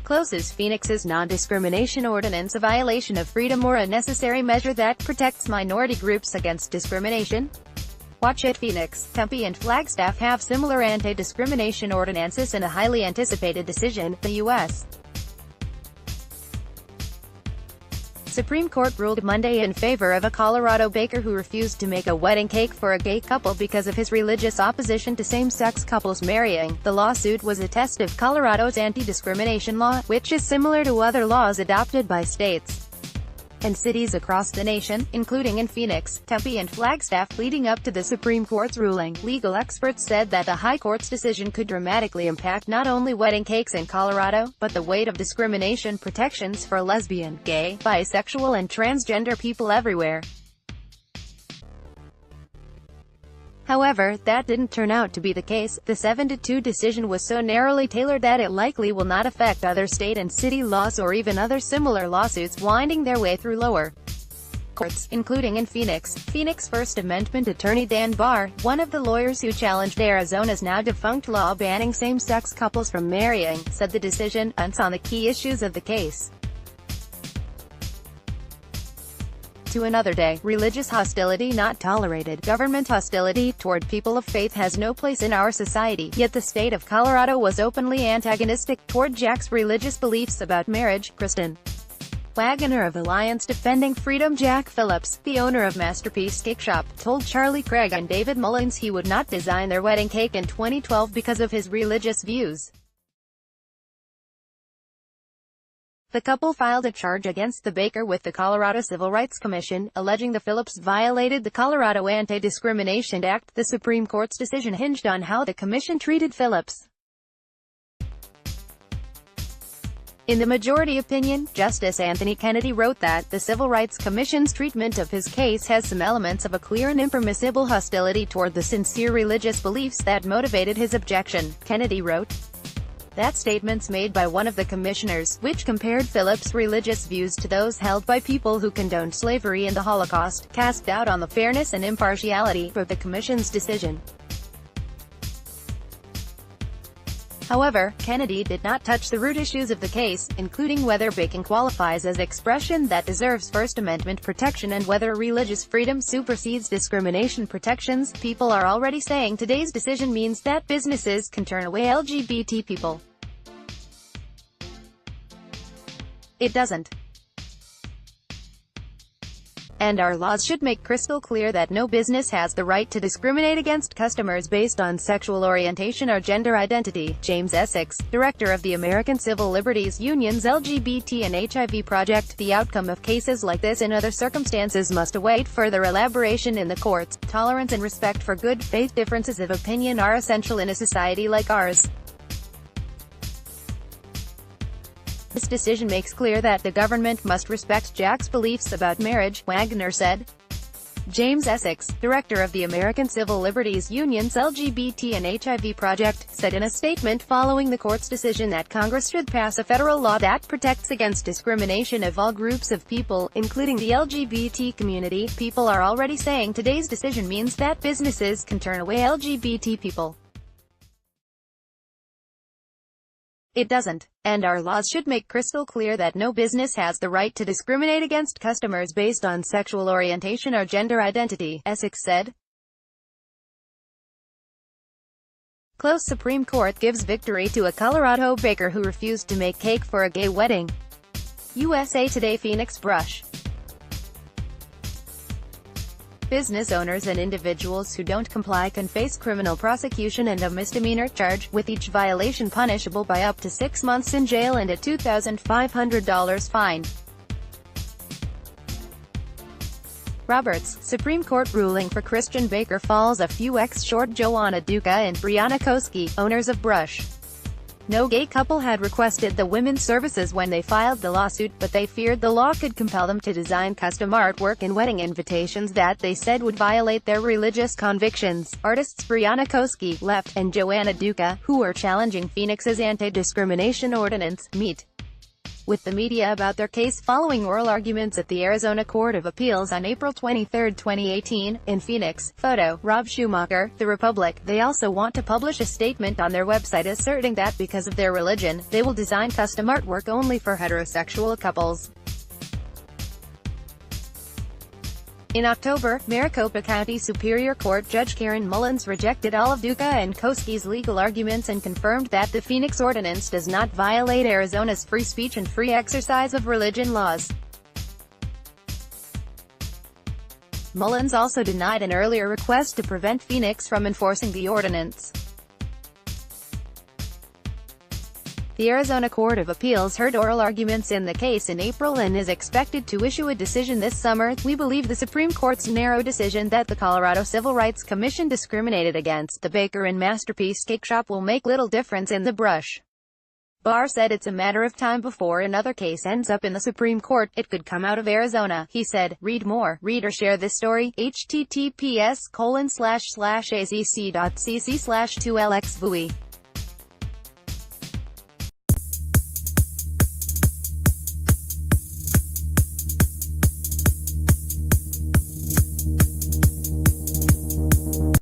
Closes Phoenix's non-discrimination ordinance a violation of freedom or a necessary measure that protects minority groups against discrimination? WochitPhoenix, Tempe and Flagstaff have similar anti-discrimination ordinances in a highly anticipated decision. The U.S. Supreme Court ruled Monday in favor of a Colorado baker who refused to make a wedding cake for a gay couple because of his religious opposition to same-sex couples marrying. The lawsuit was a test of Colorado's anti-discrimination law, which is similar to other laws adopted by states and cities across the nation, including in Phoenix, Tempe and Flagstaff. Leading up to the Supreme Court's ruling, legal experts said that the High Court's decision could dramatically impact not only wedding cakes in Colorado, but the weight of discrimination protections for lesbian, gay, bisexual and transgender people everywhere. However, that didn't turn out to be the case. The 7-2 decision was so narrowly tailored that it likely will not affect other state and city laws or even other similar lawsuits winding their way through lower courts, including in Phoenix. Phoenix First Amendment attorney Dan Barr, one of the lawyers who challenged Arizona's now-defunct law banning same-sex couples from marrying, said the decision ends on the key issues of the case. To another day, religious hostility not tolerated. Government hostility toward people of faith has no place in our society, yet the state of Colorado was openly antagonistic toward Jack's religious beliefs about marriage. Kristen Wagner of Alliance Defending Freedom. Jack Phillips, the owner of Masterpiece Cake Shop, told Charlie Craig and David Mullins he would not design their wedding cake in 2012 because of his religious views. The couple filed a charge against the baker with the Colorado Civil Rights Commission, alleging the Phillips violated the Colorado Anti-Discrimination Act. The Supreme Court's decision hinged on how the commission treated Phillips. In the majority opinion, Justice Anthony Kennedy wrote that the Civil Rights Commission's treatment of his case has some elements of a clear and impermissible hostility toward the sincere religious beliefs that motivated his objection. Kennedy wrote that statements made by one of the commissioners, which compared Phillips' religious views to those held by people who condoned slavery and the Holocaust, cast doubt on the fairness and impartiality of the commission's decision. However, Kennedy did not touch the root issues of the case, including whether baking qualifies as expression that deserves First Amendment protection and whether religious freedom supersedes discrimination protections. People are already saying today's decision means that businesses can turn away LGBT people. It doesn't. And our laws should make crystal clear that no business has the right to discriminate against customers based on sexual orientation or gender identity. James Essex, director of the American Civil Liberties Union's LGBT and HIV project, the outcome of cases like this in other circumstances must await further elaboration in the courts. Tolerance and respect for good faith differences of opinion are essential in a society like ours. This decision makes clear that the government must respect Jack's beliefs about marriage, Wagner said. James Essex, director of the American Civil Liberties Union's LGBT and HIV project, said in a statement following the court's decision that Congress should pass a federal law that protects against discrimination of all groups of people, including the LGBT community. People are already saying today's decision means that businesses can turn away LGBT people. It doesn't. And our laws should make crystal clear that no business has the right to discriminate against customers based on sexual orientation or gender identity, Essex said. Close Supreme Court gives victory to a Colorado baker who refused to make cake for a gay wedding. USA Today. Phoenix brush. Business owners and individuals who don't comply can face criminal prosecution and a misdemeanor charge, with each violation punishable by up to 6 months in jail and a $2,500 fine. Roberts, Supreme Court ruling for Christian baker falls a few weeks short. Joanna Duca and Brianna Koski, owners of Brush. No gay couple had requested the women's services when they filed the lawsuit, but they feared the law could compel them to design custom artwork and wedding invitations that they said would violate their religious convictions. Artists Brianna Koski, left, and Joanna Duca, who are challenging Phoenix's anti-discrimination ordinance, meet with the media about their case following oral arguments at the Arizona Court of Appeals on April 23, 2018, in Phoenix. Photo, Rob Schumacher, The Republic. They also want to publish a statement on their website asserting that because of their religion, they will design custom artwork only for heterosexual couples. In October, Maricopa County Superior Court Judge Karen Mullins rejected all of Duca and Koski's legal arguments and confirmed that the Phoenix Ordinance does not violate Arizona's free speech and free exercise of religion laws. Mullins also denied an earlier request to prevent Phoenix from enforcing the ordinance. The Arizona Court of Appeals heard oral arguments in the case in April and is expected to issue a decision this summer. We believe the Supreme Court's narrow decision that the Colorado Civil Rights Commission discriminated against the baker and Masterpiece Cake Shop will make little difference in the brush. Barr said it's a matter of time before another case ends up in the Supreme Court. It could come out of Arizona, he said. Read more. Read or share this story. https://azc.cc/2lxvui